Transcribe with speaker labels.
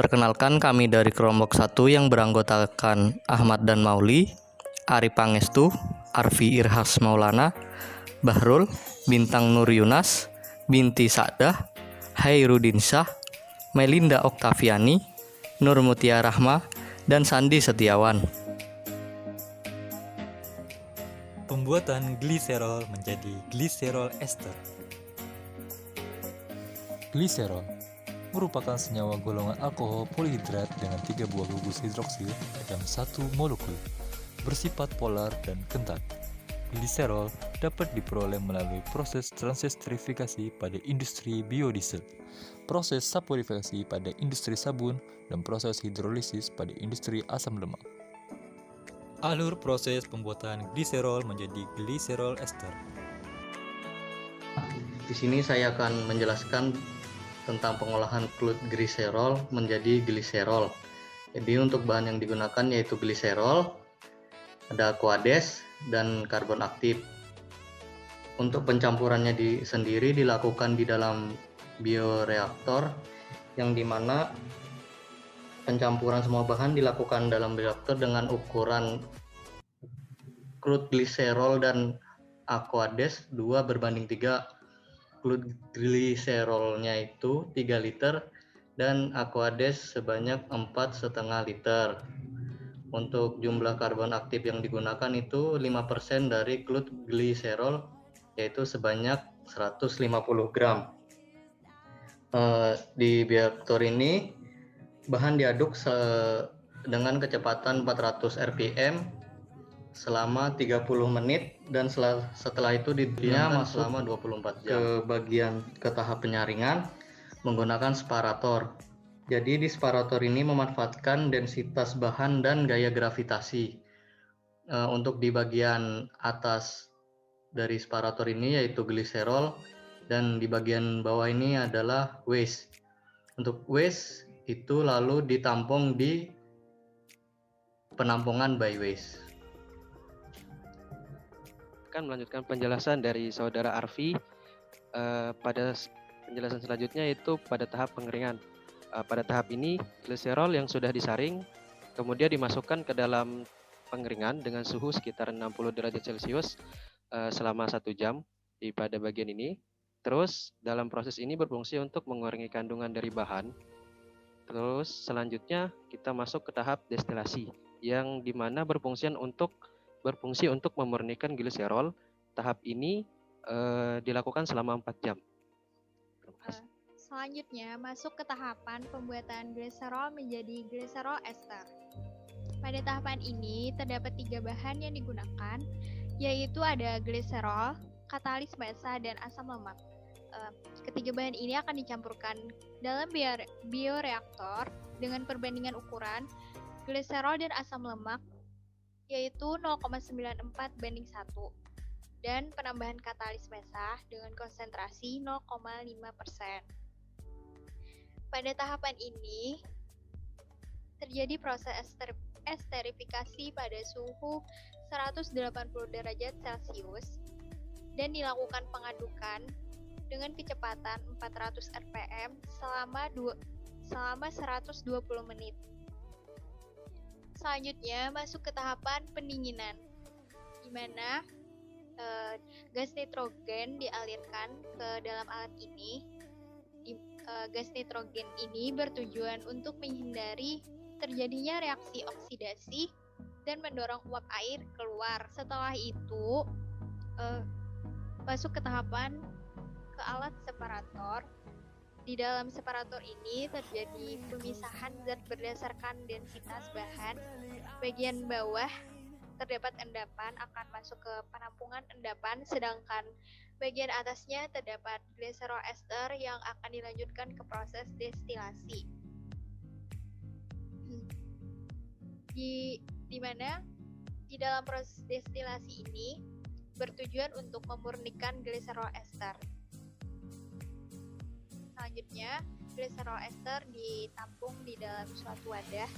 Speaker 1: Perkenalkan, kami dari kelompok 1 yang beranggotakan Ahmad dan Mauli, Ari Pangestu, Arfi Irhas Maulana, Bahrul, Bintang Nur Yunas, Binti Sa'dah, Hairudin Syah, Melinda Oktaviani, Nur Mutia Rahma, dan Sandi Setiawan.
Speaker 2: Pembuatan gliserol menjadi gliserol ester. Gliserol merupakan senyawa golongan alkohol polihidrat dengan 3 buah gugus hidroksil dalam 1 molekul, bersifat polar dan kental. Gliserol dapat diperoleh melalui proses transesterifikasi pada industri biodiesel, proses saponifikasi pada industri sabun, dan proses hidrolisis pada industri asam lemak. Alur proses pembuatan gliserol menjadi gliserol ester.
Speaker 1: Di sini saya akan menjelaskan tentang pengolahan crude gliserol menjadi gliserol. Jadi untuk bahan yang digunakan yaitu gliserol, ada aquades dan karbon aktif. Untuk pencampurannya sendiri dilakukan di dalam bioreaktor, yang dimana pencampuran semua bahan dilakukan dalam reaktor dengan ukuran crude gliserol dan aquades 2:3. Crude gliserolnya itu 3 liter dan aquades sebanyak 4,5 liter. Untuk jumlah karbon aktif yang digunakan itu 5% dari crude gliserol, yaitu sebanyak 150 gram. Di bioreaktor ini bahan diaduk dengan kecepatan 400 rpm selama 30 menit, dan setelah itu didiamkan selama 24 jam. Ke tahap penyaringan menggunakan separator. Jadi di separator ini memanfaatkan densitas bahan dan gaya gravitasi. Untuk di bagian atas dari separator ini yaitu gliserol, dan di bagian bawah ini adalah waste. Untuk waste itu lalu ditampung di penampungan by waste.
Speaker 3: Akan melanjutkan penjelasan dari saudara Arfi. Pada penjelasan selanjutnya yaitu pada tahap pengeringan. Pada tahap ini gliserol yang sudah disaring kemudian dimasukkan ke dalam pengeringan dengan suhu sekitar 60 derajat Celcius selama 1 jam pada bagian ini. Terus dalam proses ini berfungsi untuk mengurangi kandungan dari bahan. Terus selanjutnya kita masuk ke tahap destilasi, yang dimana berfungsi untuk memurnikan gliserol. Tahap ini dilakukan selama 4 jam.
Speaker 4: Selanjutnya masuk ke tahapan pembuatan gliserol menjadi gliserol ester. Pada tahapan ini terdapat 3 bahan yang digunakan, yaitu ada gliserol, katalis basah, dan asam lemak. Ketiga bahan ini akan dicampurkan dalam bioreaktor dengan perbandingan ukuran gliserol dan asam lemak yaitu 0,94:1, dan penambahan katalis basah dengan konsentrasi 0,5%. Pada tahapan ini terjadi proses esterifikasi pada suhu 180 derajat Celcius dan dilakukan pengadukan dengan kecepatan 400 rpm selama 120 menit. Selanjutnya masuk ke tahapan pendinginan, di mana gas nitrogen dialirkan ke dalam alat ini. Gas nitrogen ini bertujuan untuk menghindari terjadinya reaksi oksidasi dan mendorong uap air keluar. Setelah itu masuk ke tahapan ke alat separator. Di dalam separator ini terjadi pemisahan zat berdasarkan densitas bahan. Bagian bawah terdapat endapan akan masuk ke penampungan endapan, sedangkan bagian atasnya terdapat gliserol ester yang akan dilanjutkan ke proses destilasi. Di mana di dalam proses destilasi ini bertujuan untuk memurnikan gliserol ester. Selanjutnya, gliserol ester ditampung di dalam suatu wadah